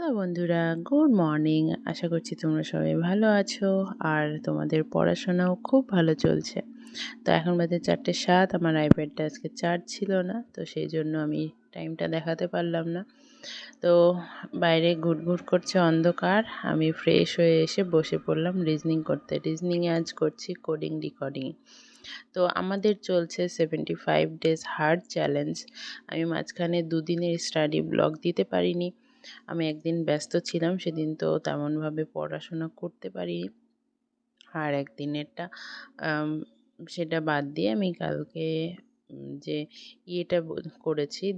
Hello বন্ধুরা, good morning. আশা করছি তোমরা সবাই ভালো আছো আর তোমাদের পড়াশোনাও খুব ভালো চলছে। তো এখন বাজে 4:07। আমার আইপ্যাডটা আজকে চার্জ ছিল না, তো সেই জন্য আমি টাইমটা দেখাতে পারলাম না। তো বাইরে ঘুটঘুট করছে অন্ধকার। আমি ফ্রেশ হয়ে এসে বসে পড়লাম রিজনিং করতে। রিজনিংয়ে আজ করছি কোডিং ডিকোডিং। তো আমাদের চলছে 75 ডেজ হার্ড চ্যালেঞ্জ। আমি মাঝখানে দুদিনের স্টাডি ব্লগ দিতে পারিনি। আমি একদিন ব্যস্ত ছিলাম, সেদিন তো তেমনভাবে পড়াশোনা করতে পারিনি। আর একদিনেরটা সেটা বাদ দিয়ে আমি কালকে যে ইয়েটা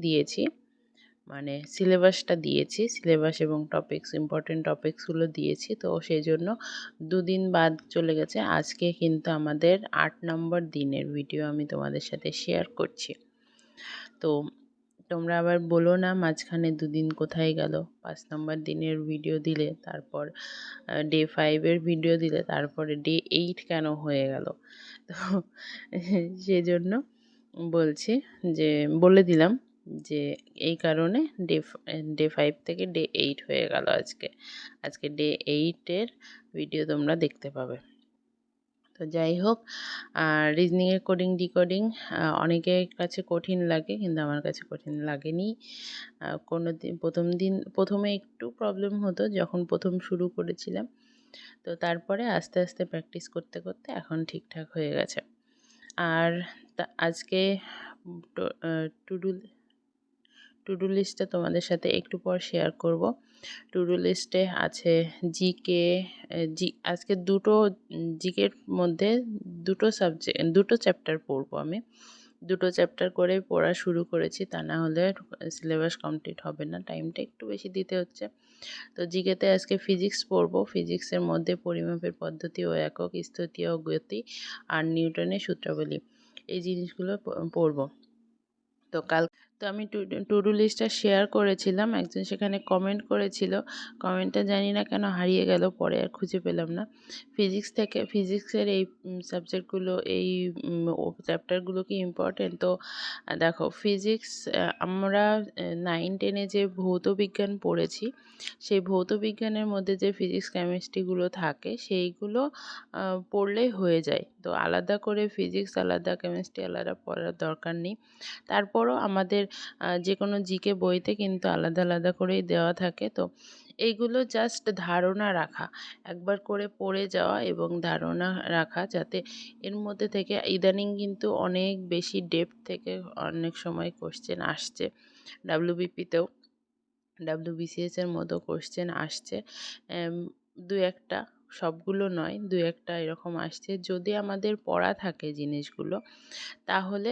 দিয়েছি, মানে সিলেবাসটা দিয়েছি, সিলেবাস এবং টপিকস, ইম্পর্টেন্ট টপিকসগুলো দিয়েছি। তো সেই জন্য দুদিন বাদ চলে গেছে। আজকে কিন্তু আমাদের 8 নম্বর দিনের ভিডিও আমি তোমাদের সাথে শেয়ার করছি। তো তোমরা আবার বলো না মাঝখানে দুদিন কোথায় গেল। 5 নম্বর দিনের ভিডিও দিলে, তারপর ডে 5 এর ভিডিও দিলে, তারপরে ডে 8 কেন হয়ে গেল। তো সেজন্য বলছি, যে বলে দিলাম যে এই কারণে ডে 5 থেকে ডে 8 হয়ে গেল। আজকে ডে 8 এর ভিডিও তোমরা দেখতে পাবে। তো যাই হোক, রিজনিংয়ের কোডিং ডিকোডিং অনেকের কাছে কঠিন লাগে, কিন্তু আমার কাছে কঠিন লাগেনি। কোনো প্রথমে একটু প্রবলেম হতো যখন প্রথম শুরু করেছিলাম। তো তারপরে আস্তে আস্তে প্র্যাকটিস করতে করতে এখন ঠিকঠাক হয়ে গেছে। আর আজকে টু ডু লিস্টটা তোমাদের সাথে একটু পর শেয়ার করব। টু ডু লিস্টে আছে জিকে। আজকে জিকের মধ্যে দুটো চ্যাপ্টার পড়বো আমি। দুটো চ্যাপ্টার করে পড়া শুরু করেছি, তা না হলে সিলেবাস কমপ্লিট হবে না, টাইমটা একটু বেশি দিতে হচ্ছে। তো জিকেতে আজকে ফিজিক্স পড়বো। ফিজিক্সের মধ্যে পরিমাপের পদ্ধতি ও একক, স্থিতি ও গতি, আর নিউটনের সূত্রাবলী, এই জিনিসগুলো পড়বো। তো আমি টু ডু লিস্টটা শেয়ার করেছিলাম, একজন সেখানে কমেন্ট করেছিল। কমেন্টটা জানি না কেন হারিয়ে গেল, পরে আর খুঁজে পেলাম না। ফিজিক্সের এই সাবজেক্টগুলো, এই চ্যাপ্টারগুলো কি ইম্পর্টেন্ট? তো দেখো, ফিজিক্স আমরা 9-10-এ যে ভৌত বিজ্ঞান পড়েছি, সেই ভৌত বিজ্ঞানের মধ্যে যে ফিজিক্স কেমিস্ট্রিগুলো থাকে সেইগুলো পড়লেই হয়ে যায়। তো আলাদা করে ফিজিক্স আলাদা, কেমিস্ট্রি আলাদা পড়ার দরকার নেই। তারপরও আমাদের যে কোনো জিকে বইতে কিন্তু আলাদা আলাদা করেই দেওয়া থাকে। তো এইগুলো জাস্ট ধারণা রাখা, একবার করে পড়ে যাওয়া এবং ধারণা রাখা, যাতে এর মধ্যে থেকে ইদানিং কিন্তু অনেক বেশি ডেপথ থেকে অনেক সময় কোশ্চেন আসছে। ডাব্লিউবিপিতেও, ডাব্লিউবিসিএস এর মতো কোশ্চেন আসছে। দু একটা, সবগুলো নয়, দু একটা এরকম আসছে। যদি আমাদের পড়া থাকে জিনিসগুলো, তাহলে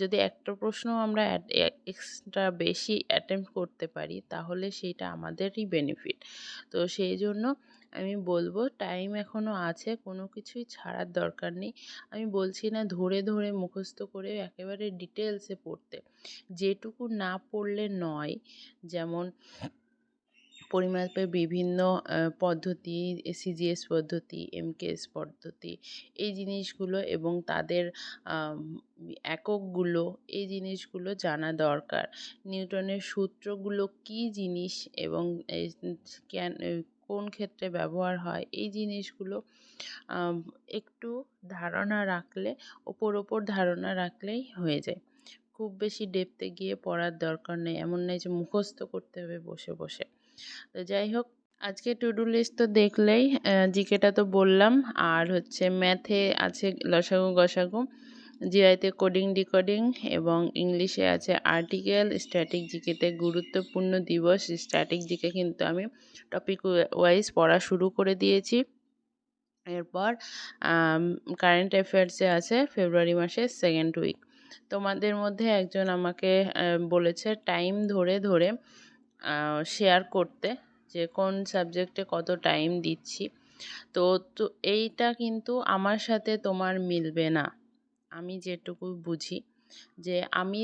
যদি একটা প্রশ্ন আমরা এক্সট্রা বেশি অ্যাটেম্প্ট করতে পারি, তাহলে সেইটা আমাদেরই বেনিফিট। তো সেই জন্য আমি বলবো, টাইম এখনও আছে, কোনো কিছুই ছাড়ার দরকার নেই। আমি বলছি না ধরে ধরে মুখস্থ করে একেবারে ডিটেলসে পড়তে, যেটুকু না পড়লে নয়। যেমন পরিমাপের বিভিন্ন পদ্ধতি, সিজিএস পদ্ধতি, এমকেএস পদ্ধতি, এই জিনিসগুলো এবং তাদের এককগুলো, এই জিনিসগুলো জানা দরকার। নিউটনের সূত্রগুলো কী জিনিস এবং কোন ক্ষেত্রে ব্যবহার হয়, এই জিনিসগুলো একটু ধারণা রাখলে, ওপর ধারণা রাখলেই হয়ে যায়। খুব বেশি ডেপথে গিয়ে পড়ার দরকার নেই, এমন নয় যে মুখস্থ করতে হবে বসে বসে। তো যাই হোক, আজকে টু ডু লিস্ট তো দেখলেই, জিকেটা তো বললাম, আর হচ্ছে ম্যাথে আছে লসাগু গসাগু, জিআইতে কোডিং ডিকোডিং, এবং ইংলিশে আছে আর্টিকেল, স্ট্যাটিক জিকেতে গুরুত্বপূর্ণ দিবস। স্ট্যাটিক জিকে কিন্তু আমি টপিক ওয়াইজ পড়া শুরু করে দিয়েছি। এরপর কারেন্ট অ্যাফেয়ার্সে আছে ফেব্রুয়ারি মাসের সেকেন্ড উইক। তোমাদের মধ্যে একজন আমাকে বলেছে টাইম ধরে ধরে শেয়ার করতে, যে কোন সাবজেক্টে কত টাইম দিচ্ছি। তো তো এইটা কিন্তু আমার সাথে তোমার মিলবে না। আমি যেটুকু বুঝি, যে আমি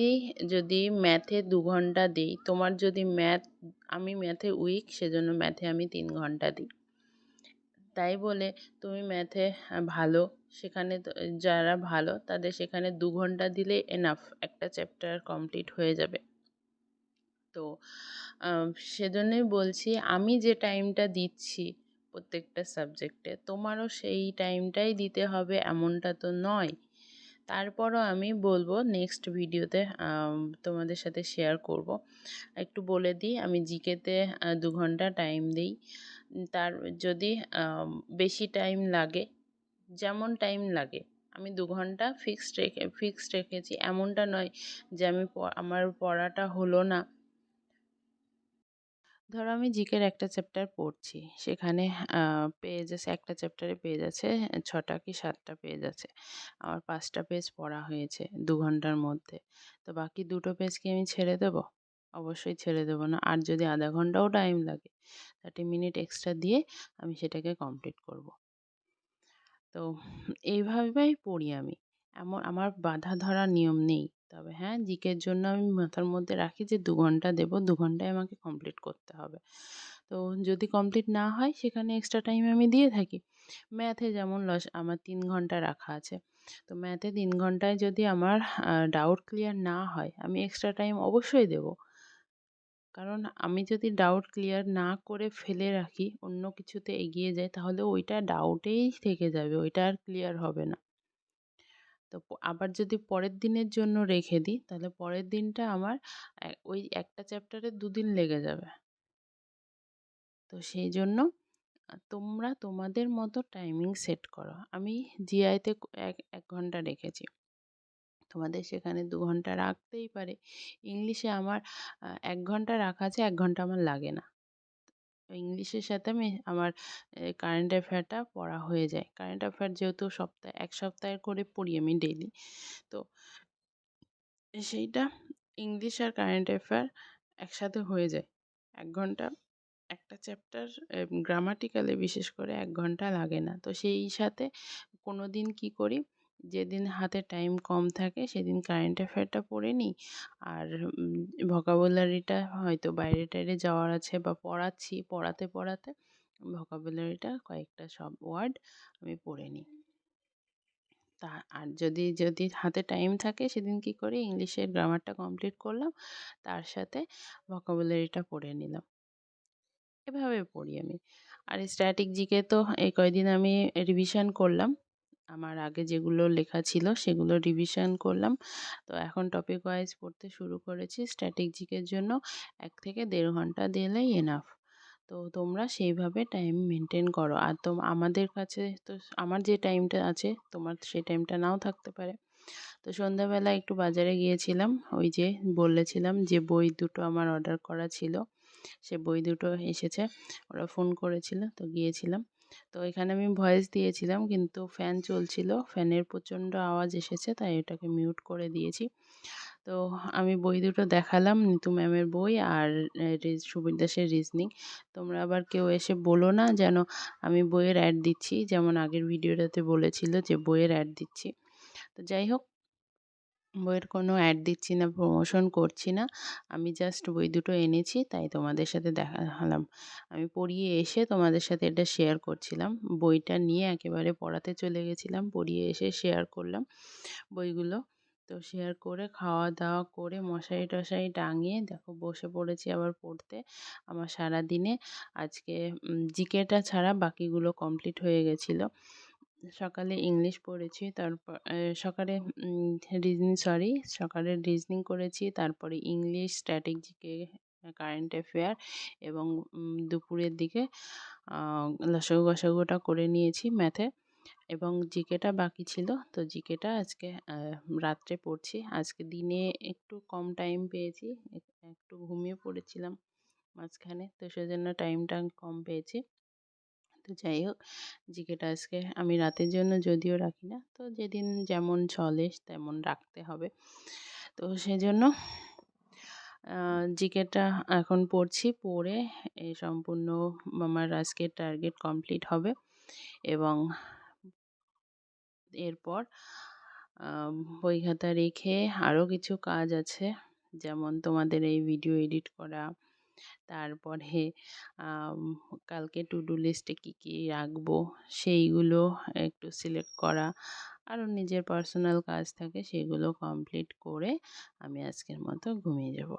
যদি ম্যাথে 2 ঘন্টা দিই, তোমার যদি আমি ম্যাথে উইক, সেজন্য ম্যাথে আমি 3 ঘন্টা দিই। তাই বলে তুমি ম্যাথে ভালো, সেখানে যারা ভালো তাদের সেখানে 2 ঘন্টা দিলেই এনাফ, একটা চ্যাপ্টার কমপ্লিট হয়ে যাবে। তো সেজন্যই বলছি আমি যে টাইমটা দিচ্ছি প্রত্যেকটা সাবজেক্টে তোমারও সেই টাইমটাই দিতে হবে এমনটা তো নয়। তারপরও আমি বলবো নেক্সট ভিডিওতে তোমাদের সাথে শেয়ার করব। একটু বলে দিই আমি জিকেতে 2 ঘন্টা টাইম দিই। তার যদি বেশি টাইম লাগে, যেমন টাইম লাগে, আমি 2 ঘন্টা ফিক্সড রেখেছি, এমনটা নয় যে আমার পড়াটা হলো না। ধরো আমি জিকের একটা চ্যাপ্টার পড়ছি, সেখানে পেজেস একটা চ্যাপ্টারে পেজ আছে 6টা কি 7টা পেজ আছে, আমার 5টা পেজ পড়া হয়েছে 2 ঘন্টার মধ্যে। তো বাকি 2টো পেজ কি আমি ছেড়ে দেবো? অবশ্যই ছেড়ে দেবো না। আর যদি আধা ঘন্টাও টাইম লাগে, 30 মিনিট এক্সট্রা দিয়ে আমি সেটাকে কমপ্লিট করব। তো এইভাবেই পড়ি আমি। আমার বাঁধা ধরা নিয়ম নেই। তবে হ্যাঁ, জিকের জন্য আমি মাথার মধ্যে রাখি যে 2 ঘন্টা দেবো, 2 ঘন্টায় আমাকে কমপ্লিট করতে হবে। তো যদি কমপ্লিট না হয় সেখানে এক্সট্রা টাইম আমি দিয়ে থাকি। ম্যাথে যেমন আমার 3 ঘন্টা রাখা আছে। তো ম্যাথে 3 ঘন্টায় যদি আমার ডাউট ক্লিয়ার না হয়, আমি এক্সট্রা টাইম অবশ্যই দেবো। কারণ আমি যদি ডাউট ক্লিয়ার না করে ফেলে রাখি, অন্য কিছুতে এগিয়ে যাই, তাহলে ওইটা ডাউটেই থেকে যাবে, ওইটা আর ক্লিয়ার হবে না। তো আবার যদি পরের দিনের জন্য রেখে দিই, তাহলে পরের দিনটা আমার ওই একটা চ্যাপ্টারে 2 দিন লেগে যাবে। তো সেই জন্য তোমরা তোমাদের মতো টাইমিং সেট করো। আমি জিআইতে 1 ঘন্টা রেখেছি। তোমাদের সেখানে 2 ঘন্টা রাখতেই পারে। ইংলিশে আমার 1 ঘন্টা রাখা আছে, 1 ঘন্টা আমার লাগে না। তো ইংলিশের সাথে আমার কারেন্ট অ্যাফেয়ারটা পড়া হয়ে যায়। কারেন্ট অ্যাফেয়ার যেহেতু 1 সপ্তাহের করে পড়ি আমি ডেইলি। তো সেইটা ইংলিশ আর কারেন্ট অ্যাফেয়ার একসাথে হয়ে যায়। 1 ঘন্টা একটা চ্যাপ্টার গ্রামাটিক্যালে বিশেষ করে 1 ঘন্টা লাগে না। তো সেই সাথে কোনো দিন কী করি, যেদিন হাতে টাইম কম থাকে সেদিন কারেন্ট অ্যাফেয়ারটা পড়ে নিই। আর ভোকাবুলারিটা হয়তো বাইরে টাইরে যাওয়ার আছে বা পড়াতে পড়াতে ভোকাবুলারিটা কয়েকটা সব ওয়ার্ড আমি পড়ে নিই। আর যদি হাতে টাইম থাকে সেদিন কী করি, ইংলিশের গ্রামারটা কমপ্লিট করলাম, তার সাথে ভোকাবুলারিটা পড়ে নিলাম। এভাবে পড়ি আমি। আর স্ট্যাটিক জিকে তো এই কয়দিন আমি রিভিশন করলাম। আমার আগে যেগুলো লেখা ছিল সেগুলো রিভিশন করলাম। তো এখন টপিক ওয়াইজ পড়তে শুরু করেছি। স্ট্যাটিক জিকের জন্য 1 থেকে 1.5 ঘন্টা দিলেই এনাফ। তো তোমরা সেইভাবে টাইম মেনটেন করো। আর আমাদের কাছে তো আমার যে টাইমটা আছে, তোমার সেই টাইমটা নাও থাকতে পারে। তো সন্ধ্যাবেলা একটু বাজারে গিয়েছিলাম। ওই যে বলেছিলাম যে বই দুটো আমার অর্ডার করা ছিল, সে বই দুটো এসেছে। ওরা ফোন করেছিল, তো গিয়েছিলাম। তো এখানে আমি ভয়েস দিয়েছিলাম, কিন্তু ফ্যান চলছিল, ফ্যানের প্রচণ্ড আওয়াজ এসেছে, তাই এটাকে মিউট করে দিয়েছি। তো আমি বই দুটো দেখালাম, নিতু ম্যামের বই আর সুবীর দাসের রিজনিং। তোমরা আবার কেউ এসে বলো না যেন আমি বইয়ের অ্যাড দিচ্ছি, যেমন আগের ভিডিওটাতে বলেছিল যে বইয়ের অ্যাড দিচ্ছি। তো যাই হোক, বইয়ের কোনো অ্যাড দিচ্ছি না, প্রমোশন করছি না। আমি জাস্ট বই দুটো এনেছি, তাই তোমাদের সাথে দেখালাম। আমি পড়িয়ে এসে তোমাদের সাথে এটা শেয়ার করছিলাম। বইটা নিয়ে একেবারে পড়াতে চলে গেছিলাম, পড়িয়ে এসে শেয়ার করলাম বইগুলো। তো শেয়ার করে খাওয়া-দাওয়া করে মশারি টশারি টাঙিয়ে দেখো বসে পড়েছি আবার পড়তে। আমার সারাদিনে আজকে জিকেটা ছাড়া বাকিগুলো কমপ্লিট হয়ে গেছিলো। সকালে ইংলিশ পড়েছি, তারপর সকালে রিজনিং করেছি, তারপরে English, static GK, current affair এবং দুপুরের দিকে লসাগু গসাগুটা করে নিয়েছি ম্যাথে, এবং জিকেটা বাকি ছিল। তো জিকেটা আজকে রাত্রে পড়ছি। আজকে দিনে একটু কম টাইম পেয়েছি, একটু ঘুমিয়ে পড়েছিলাম মাঝখানে, তো সেজন্য টাইমটা কম পেয়েছি। তো যাই হোক, জিকেটা আজকে আমি রাতের জন্য যদিও রাখি না, তো যেদিন যেমন চলে তেমন রাখতে হবে। তো সেজন্য জিকেটা এখন পড়ছি, পড়ে এই সম্পূর্ণ আমার আজকের টার্গেট কমপ্লিট হবে। এবং এরপর বই খাতা রেখে আরও কিছু কাজ আছে, যেমন তোমাদের এই ভিডিও এডিট করা, তারপরে আম কালকে টু ডু লিস্টে কী কী রাখবো সেইগুলো একটু সিলেক্ট করা, আরও নিজের পার্সোনাল কাজ থাকে সেগুলো কমপ্লিট করে আমি আজকের মতো ঘুমিয়ে যাব।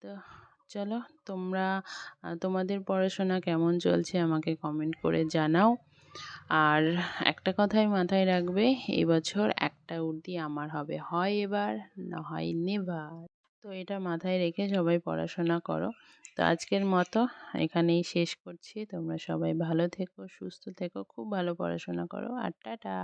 তো চলো, তোমরা তোমাদের পড়াশোনা কেমন চলছে আমাকে কমেন্ট করে জানাও। আর একটা কথাই মাথায় রাখবে, এবছর একটা উর্দি আমার হবে, হয় এবার না হয় নেভার। তো এটা মাথায় রেখে সবাই পড়াশোনা করো। তো আজকের মতো এখানেই শেষ করছি। তোমরা সবাই ভালো থেকো, সুস্থ থেকো, খুব ভালো পড়াশোনা করো, আর টাটা।